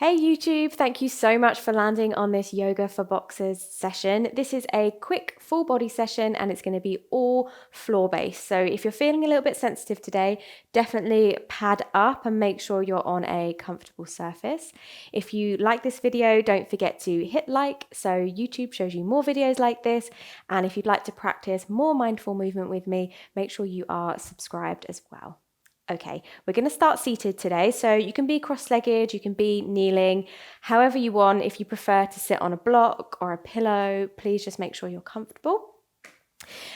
Hey YouTube, thank you so much for landing on this Yoga for Boxers session. This is a quick full body session and it's going to be all floor based. So if you're feeling a little bit sensitive today, definitely pad up and make sure you're on a comfortable surface. If you like this video, don't forget to hit like so YouTube shows you more videos like this. And if you'd like to practice more mindful movement with me, make sure you are subscribed as well. Okay, we're going to start seated today. So you can be cross-legged, you can be kneeling, however you want. If you prefer to sit on a block or a pillow, please just make sure you're comfortable.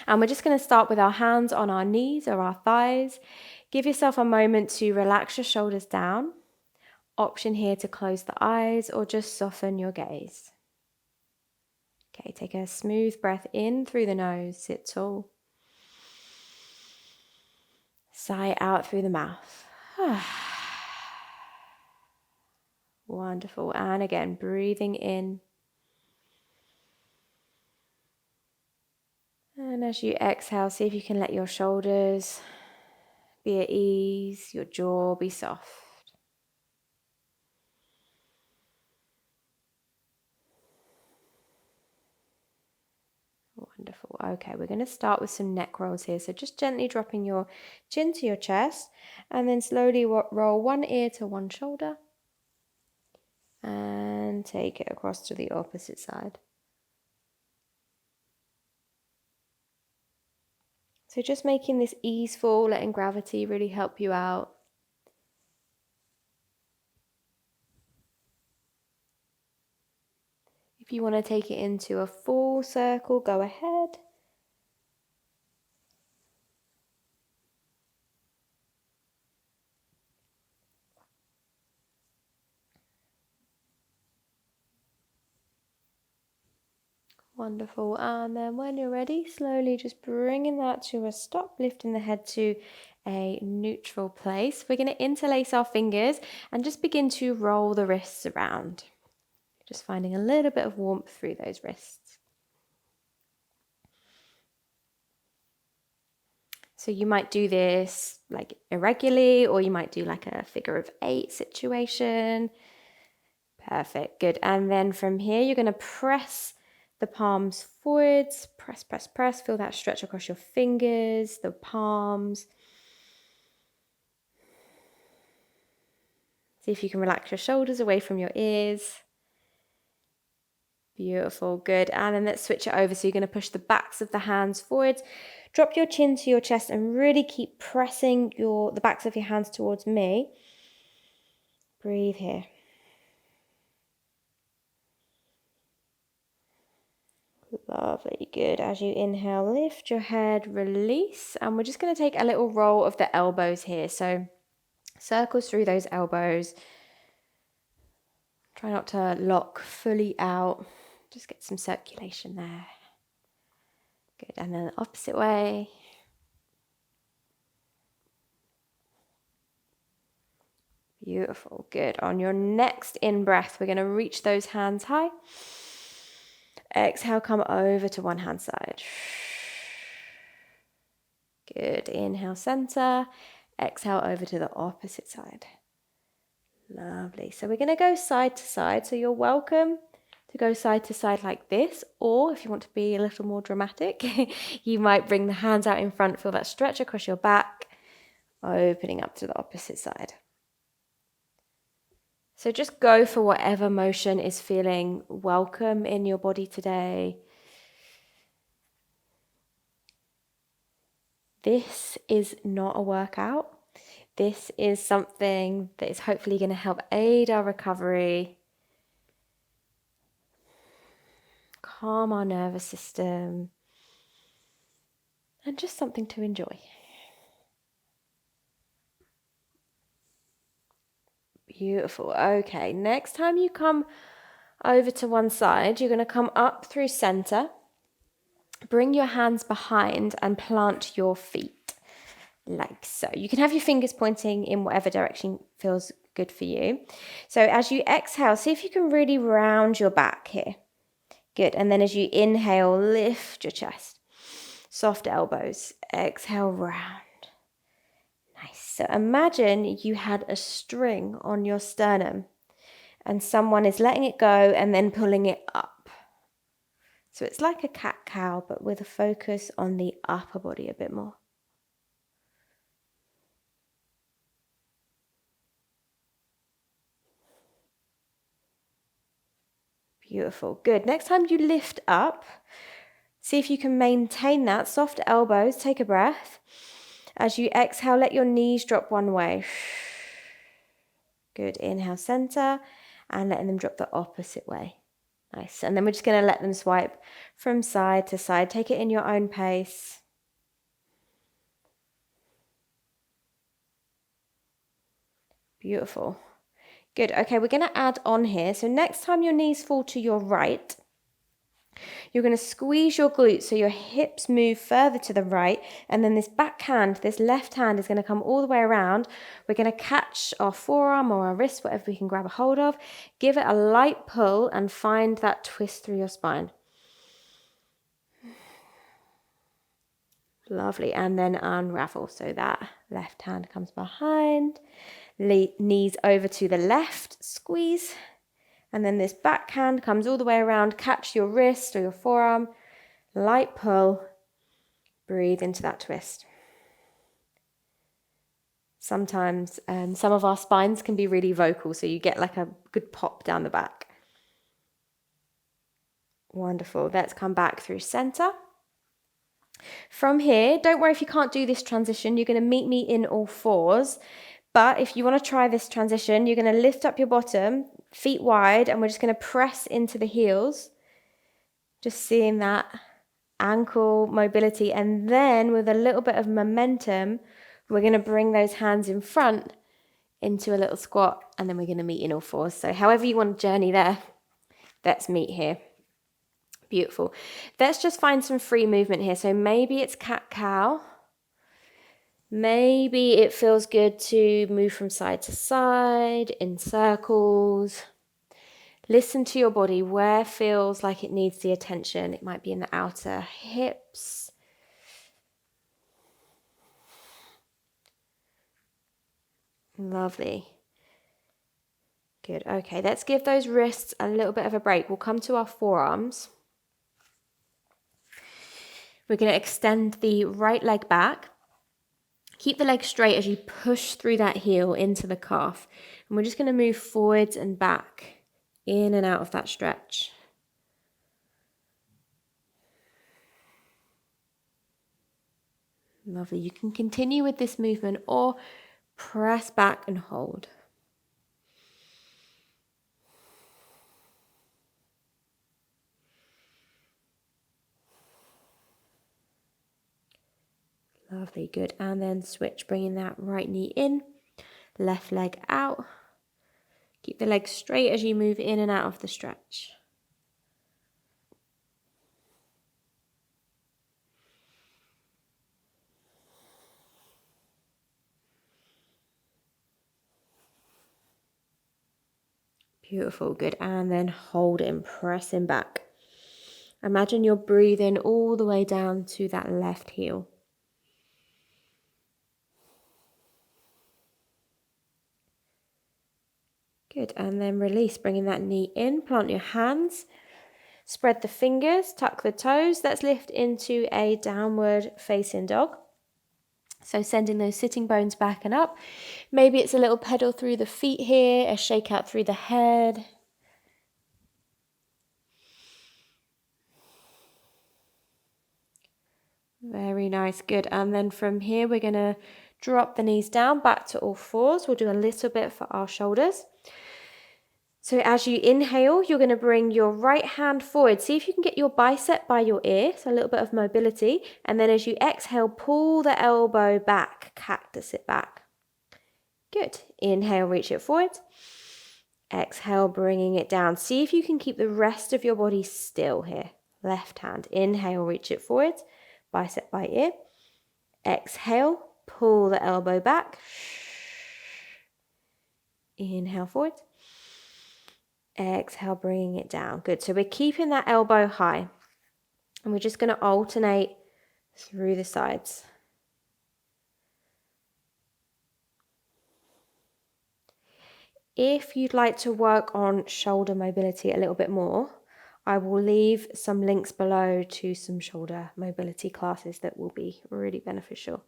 And we're just going to start with our hands on our knees or our thighs. Give yourself a moment to relax your shoulders down. Option here to close the eyes or just soften your gaze. Okay, take a smooth breath in through the nose, sit tall. Sigh out through the mouth. Wonderful. And again, breathing in. And as you exhale, see if you can let your shoulders be at ease, your jaw be soft. Wonderful. Okay, we're going to start with some neck rolls here. So just gently dropping your chin to your chest and then slowly roll one ear to one shoulder and take it across to the opposite side. So just making this easeful, letting gravity really help you out. If you want to take it into a full circle, go ahead. Wonderful. And then when you're ready, slowly just bringing that to a stop, lifting the head to a neutral place. We're going to interlace our fingers and just begin to roll the wrists around. Just finding a little bit of warmth through those wrists. So you might do this like irregularly, or you might do like a figure of 8 situation. Perfect, good. And then from here, you're going to press the palms forwards, press, press, press. Feel that stretch across your fingers, the palms. See if you can relax your shoulders away from your ears. Beautiful, good. And then let's switch it over. So you're going to push the backs of the hands forwards. Drop your chin to your chest and really keep pressing the backs of your hands towards me. Breathe here. Lovely, good. As you inhale, lift your head, release. And we're just going to take a little roll of the elbows here. So circles through those elbows. Try not to lock fully out. Just get some circulation there. Good. And then the opposite way. Beautiful. Good. On your next in-breath, we're going to reach those hands high. Exhale, come over to one hand side. Good. Inhale, center. Exhale, over to the opposite side. Lovely. So we're going to go side to side. So you're welcome to go side to side like this. Or if you want to be a little more dramatic, you might bring the hands out in front. Feel that stretch across your back. Opening up to the opposite side. So just go for whatever motion is feeling welcome in your body today. This is not a workout. This is something that is hopefully going to help aid our recovery, calm our nervous system, and just something to enjoy. Beautiful. Okay, next time you come over to one side, you're going to come up through center. Bring your hands behind and plant your feet like so. You can have your fingers pointing in whatever direction feels good for you. So as you exhale, see if you can really round your back here. Good. And then as you inhale, lift your chest. Soft elbows. Exhale, round. Nice. So imagine you had a string on your sternum and someone is letting it go and then pulling it up. So it's like a cat-cow, but with a focus on the upper body a bit more. Beautiful, good. Next time you lift up, see if you can maintain that. Soft elbows, take a breath. As you exhale, let your knees drop one way. Good, inhale, center, and letting them drop the opposite way. Nice, and then we're just gonna let them swipe from side to side. Take it in your own pace. Beautiful. Good, okay, we're gonna add on here. So next time your knees fall to your right, you're going to squeeze your glutes so your hips move further to the right, and then this back hand, this left hand is going to come all the way around. We're going to catch our forearm or our wrist, whatever we can grab a hold of, give it a light pull and find that twist through your spine. Lovely, and then unravel. So that left hand comes behind, knees over to the left, squeeze. And then this back hand comes all the way around, catch your wrist or your forearm, light pull, breathe into that twist. Sometimes some of our spines can be really vocal, so you get like a good pop down the back. Wonderful, let's come back through center. From here, don't worry if you can't do this transition, you're going to meet me in all fours. But if you want to try this transition, you're going to lift up your bottom, feet wide, and we're just going to press into the heels. Just seeing that ankle mobility. And then with a little bit of momentum, we're going to bring those hands in front into a little squat, and then we're going to meet in all fours. So however you want to journey there, let's meet here. Beautiful. Let's just find some free movement here. So maybe it's cat-cow. Maybe it feels good to move from side to side, in circles. Listen to your body, where feels like it needs the attention. It might be in the outer hips. Lovely. Good, okay, let's give those wrists a little bit of a break. We'll come to our forearms. We're going to extend the right leg back. Keep the leg straight as you push through that heel into the calf. And we're just going to move forwards and back, in and out of that stretch. Lovely. You can continue with this movement or press back and hold. Lovely, good. And then switch, bringing that right knee in, left leg out. Keep the leg straight as you move in and out of the stretch. Beautiful, good. And then hold in, pressing back. Imagine you're breathing all the way down to that left heel. Good, and then release, bringing that knee in, plant your hands, spread the fingers, tuck the toes. Let's lift into a downward facing dog. So sending those sitting bones back and up. Maybe it's a little pedal through the feet here, a shake out through the head. Very nice, good. And then from here, we're going to drop the knees down, back to all fours. We'll do a little bit for our shoulders. So as you inhale, you're going to bring your right hand forward. See if you can get your bicep by your ear, so a little bit of mobility. And then as you exhale, pull the elbow back, cactus it back. Good. Inhale, reach it forward. Exhale, bringing it down. See if you can keep the rest of your body still here. Left hand. Inhale, reach it forward. Bicep by ear. Exhale, pull the elbow back. Inhale forward. Exhale, bringing it down. Good. So we're keeping that elbow high. And we're just going to alternate through the sides. If you'd like to work on shoulder mobility a little bit more, I will leave some links below to some shoulder mobility classes that will be really beneficial.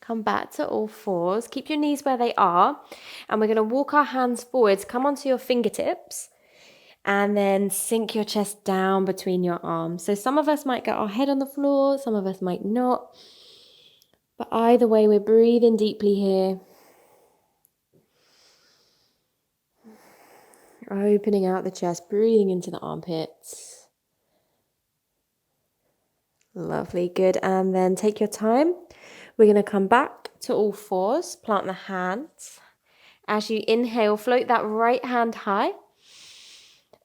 Come back to all fours, keep your knees where they are, and we're going to walk our hands forwards, come onto your fingertips, and then sink your chest down between your arms. So some of us might get our head on the floor, some of us might not, but either way, we're breathing deeply here. Opening out the chest, breathing into the armpits. Lovely, good. And then take your time. We're going to come back to all fours, plant the hands. As you inhale, float that right hand high.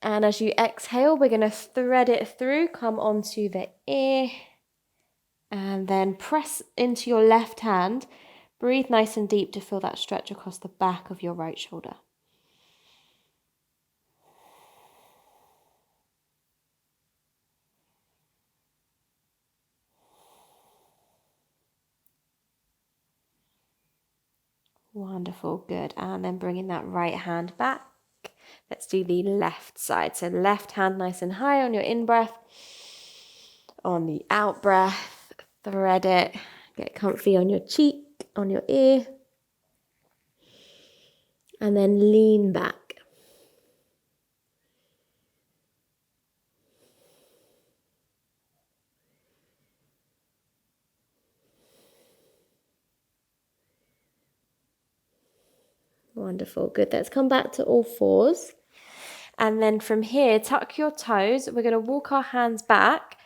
And as you exhale, we're going to thread it through, come onto the ear. And then press into your left hand. Breathe nice and deep to feel that stretch across the back of your right shoulder. Wonderful, good. And then bringing that right hand back. Let's do the left side. So left hand nice and high on your in-breath. On the out-breath, thread it. Get comfy on your cheek, on your ear. And then lean back. Wonderful, good. Let's come back to all fours. And then from here, tuck your toes. We're going to walk our hands back.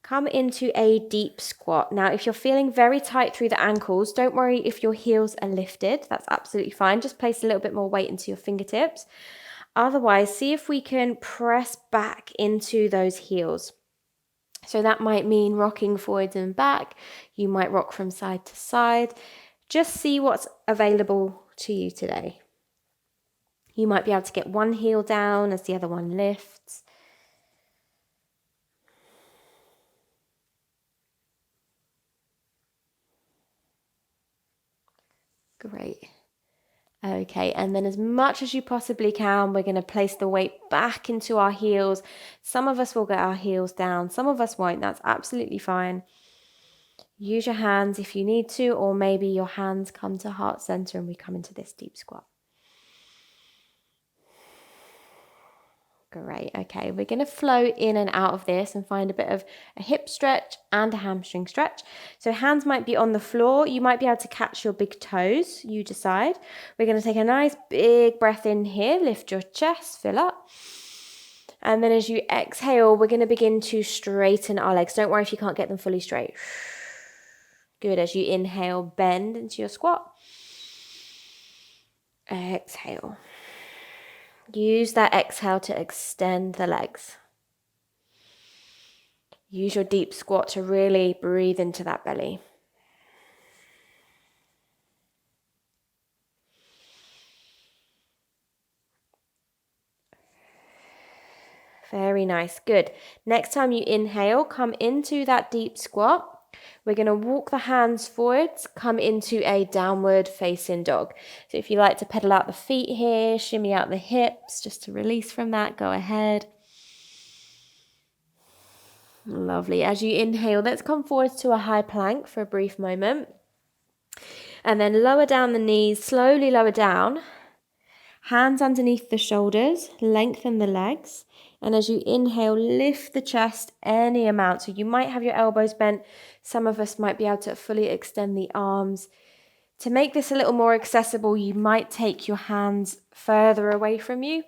Come into a deep squat. Now, if you're feeling very tight through the ankles, don't worry if your heels are lifted. That's absolutely fine. Just place a little bit more weight into your fingertips. Otherwise, see if we can press back into those heels. So that might mean rocking forwards and back. You might rock from side to side. Just see what's available to you today. You might be able to get one heel down as the other one lifts. Great. Okay, and then as much as you possibly can, we're going to place the weight back into our heels. Some of us will get our heels down, some of us won't. That's absolutely fine. Use your hands if you need to, or maybe your hands come to heart center and we come into this deep squat. Great, okay, we're going to flow in and out of this and find a bit of a hip stretch and a hamstring stretch. So hands might be on the floor, you might be able to catch your big toes, you decide. We're going to take a nice big breath in here, lift your chest, fill up. And then as you exhale, we're going to begin to straighten our legs. Don't worry if you can't get them fully straight. Good, as you inhale, bend into your squat. Exhale. Use that exhale to extend the legs. Use your deep squat to really breathe into that belly. Very nice, good. Next time you inhale, come into that deep squat. We're going to walk the hands forwards, come into a downward facing dog. So if you like to pedal out the feet here, shimmy out the hips, just to release from that, go ahead. Lovely. As you inhale, let's come forwards to a high plank for a brief moment. And then lower down the knees, slowly lower down. Hands underneath the shoulders, lengthen the legs. And as you inhale, lift the chest any amount. So you might have your elbows bent. Some of us might be able to fully extend the arms. To make this a little more accessible, you might take your hands further away from you.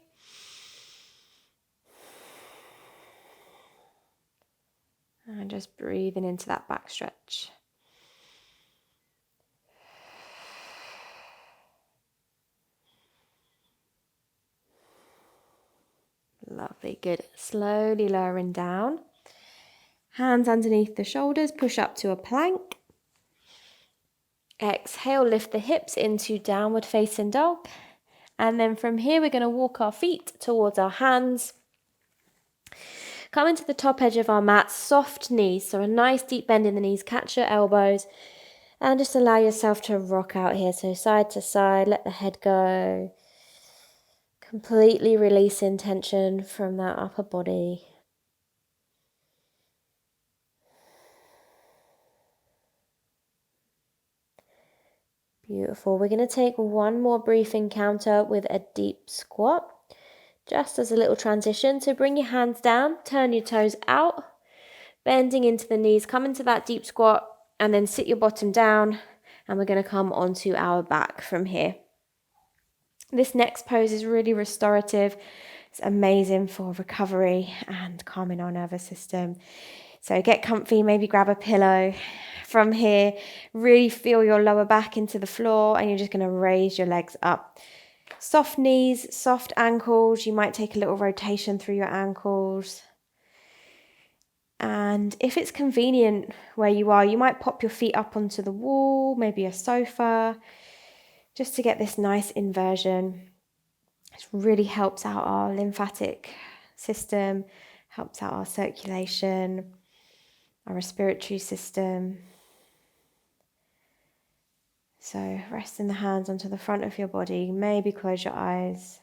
And just breathing into that back stretch. Lovely, good. Slowly lowering down. Hands underneath the shoulders, push up to a plank. Exhale, lift the hips into downward facing dog. And then from here, we're going to walk our feet towards our hands. Coming to the top edge of our mat, soft knees, so a nice deep bend in the knees, catch your elbows, and just allow yourself to rock out here. So side to side, let the head go. Completely releasing tension from that upper body. Beautiful. We're going to take one more brief encounter with a deep squat, just as a little transition. So bring your hands down, turn your toes out, bending into the knees, come into that deep squat, and then sit your bottom down, and we're going to come onto our back from here. This next pose is really restorative. It's amazing for recovery and calming our nervous system. So get comfy, maybe grab a pillow. From here, really feel your lower back into the floor, and you're just going to raise your legs up. Soft knees, soft ankles. You might take a little rotation through your ankles. And if it's convenient where you are, you might pop your feet up onto the wall, maybe a sofa, just to get this nice inversion. It really helps out our lymphatic system, helps out our circulation, our respiratory system. So resting the hands onto the front of your body, maybe close your eyes.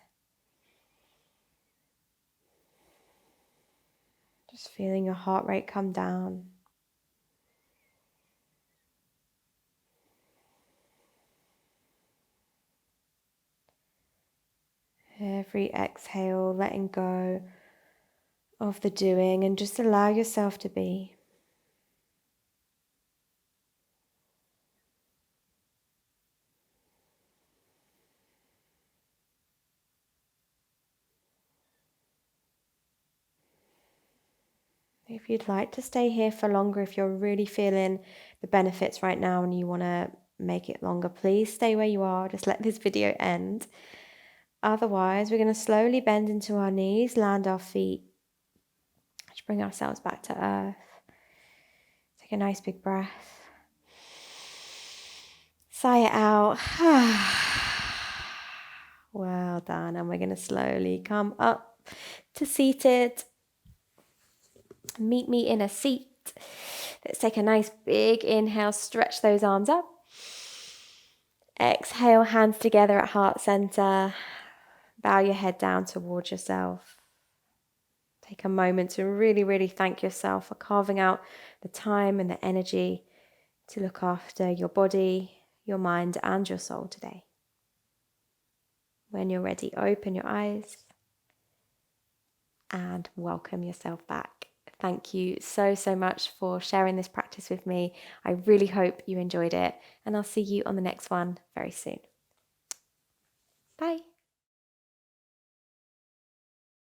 Just feeling your heart rate come down. Every exhale, letting go of the doing and just allow yourself to be. If you'd like to stay here for longer, if you're really feeling the benefits right now and you want to make it longer, please stay where you are. Just let this video end. Otherwise, we're going to slowly bend into our knees, land our feet. Let's bring ourselves back to earth. Take a nice big breath. Sigh it out. Well done. And we're going to slowly come up to seated. Meet me in a seat. Let's take a nice big inhale, stretch those arms up. Exhale, hands together at heart center. Bow your head down towards yourself. Take a moment to really, really thank yourself for carving out the time and the energy to look after your body, your mind, and your soul today. When you're ready, open your eyes and welcome yourself back. Thank you so, so much for sharing this practice with me. I really hope you enjoyed it, and I'll see you on the next one very soon. Bye.